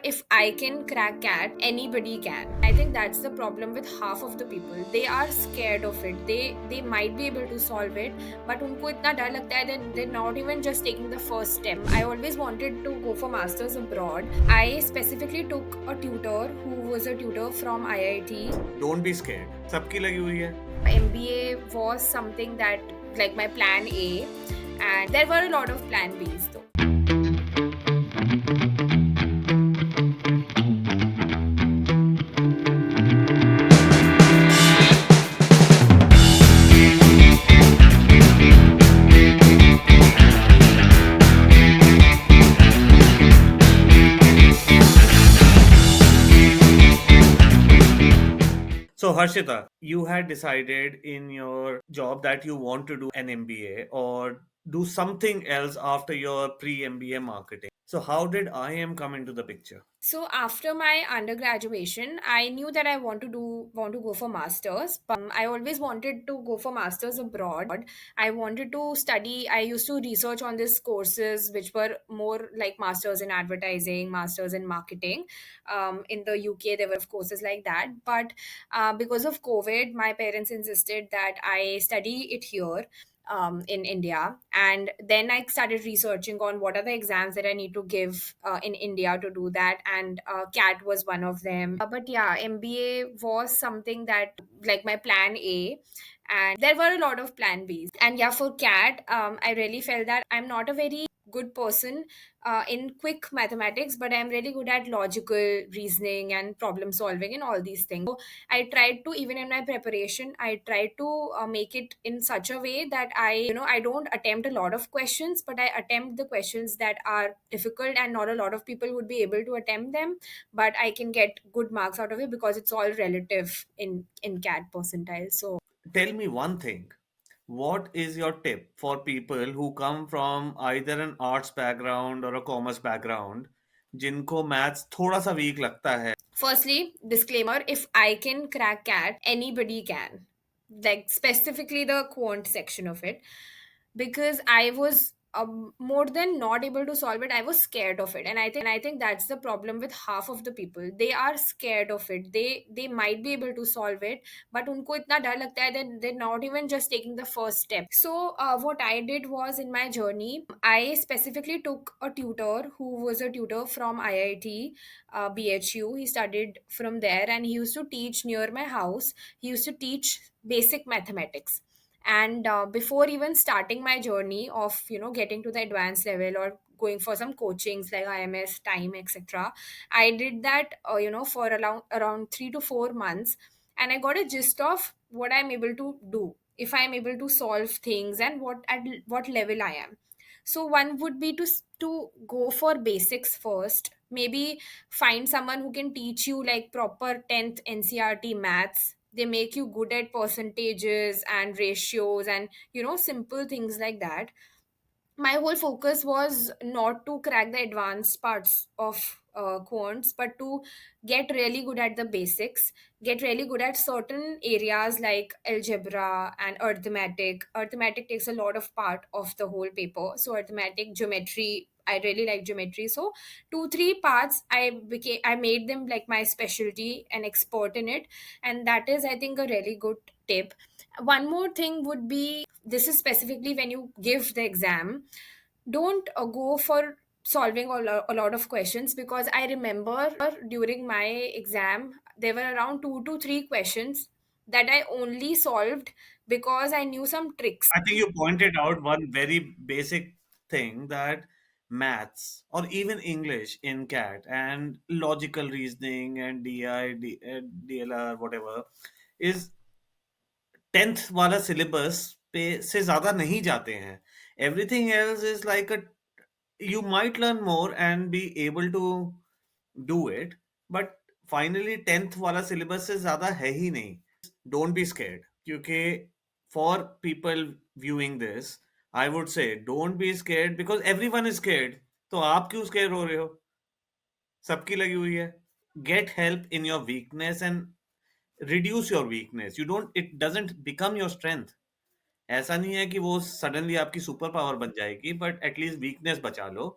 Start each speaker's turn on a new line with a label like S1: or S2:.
S1: if I can crack CAT, anybody can. I think that's the problem with half of the people. They are scared of it. They might be able to solve it, but उनको इतना डर लगता है that they're not even just taking the first step. I always wanted to go for masters abroad. I specifically took a tutor who was a tutor from IIT.
S2: Don't be scared, सबकी लगी हुई है।
S1: MBA was something that like my plan A, and there were a lot of plan Bs though.
S2: So Harshita, you had decided in your job that you want to do an MBA or do something else after your pre-MBA marketing. So how did IM come into the picture?
S1: So after my undergraduation, I knew that I want to go for masters. But I always wanted to go for masters abroad. I wanted to study. I used to research on these courses which were more like masters in advertising, masters in marketing. In the UK, there were courses like that. But because of COVID, my parents insisted that I study it here in India. And then I started researching on what are the exams that I need to give in India to do that. And CAT was one of them. But yeah, MBA was something that, like my plan A. And there were a lot of plan Bs. And yeah, for CAT, I really felt that I'm not a very good person in quick mathematics, but I'm really good at logical reasoning and problem solving and all these things. I tried to, even in my preparation, I tried to make it in such a way that I don't attempt a lot of questions, but I attempt the questions that are difficult and not a lot of people would be able to attempt them, but I can get good marks out of it because it's all relative in CAT percentile. So
S2: Tell me one thing. What is your tip for people who come from either an arts background or a commerce background जिनको maths थोड़ा सा week लगता है?
S1: firstly, disclaimer, if I can crack CAT, anybody can. Like specifically the quant section of it. Because I was more than not able to solve it, I was scared of it. And I think that's the problem with half of the people. They are scared of it. They might be able to solve it, but unko itna dar lagta hai that they're not even just taking the first step. So what I did was, in my journey, I specifically took a tutor who was a tutor from IIT BHU. He studied from there and he used to teach near my house. He used to teach basic mathematics. And before even starting my journey of getting to the advanced level or going for some coachings like IMS, time, etc., I did that for around 3 to 4 months, and I got a gist of what I'm able to do, if I'm able to solve things, and what level I am. So one would be to go for basics first, maybe find someone who can teach you like proper 10th NCRT maths. They make you good at percentages and ratios and simple things like that. My whole focus was not to crack the advanced parts of quants, but to get really good at the basics, get really good at certain areas like algebra and arithmetic. Arithmetic takes a lot of part of the whole paper. So arithmetic, geometry, I really like geometry. So 2 3 parts I made them like my specialty and expert in it. And that is, I think, a really good tip. One more thing would be, this is specifically when you give the exam, don't go for solving a lot of questions, because I remember during my exam there were around 2 to 3 questions that I only solved because I knew some tricks.
S2: I think you pointed out one very basic thing that maths or even English in CAT and logical reasoning and DLR, whatever, is 10th वाला syllabus पे से ज़्यादा नहीं जाते हैं. Everything else is like you might learn more and be able to do it, but finally 10th वाला syllabus से ज़्यादा है ही नहीं. Don't be scared, क्योंकि for people viewing this, I would say don't be scared because everyone is scared. तो आप क्यों scared हो रहे हो? सबकी लगी हुई है. Get help in your weakness and reduce your weakness. You don't, it doesn't become your strength. ऐसा नहीं है कि वो सडनली आपकी सुपर पावर बन जाएगी, बट एटलीस्ट वीकनेस बचा लो.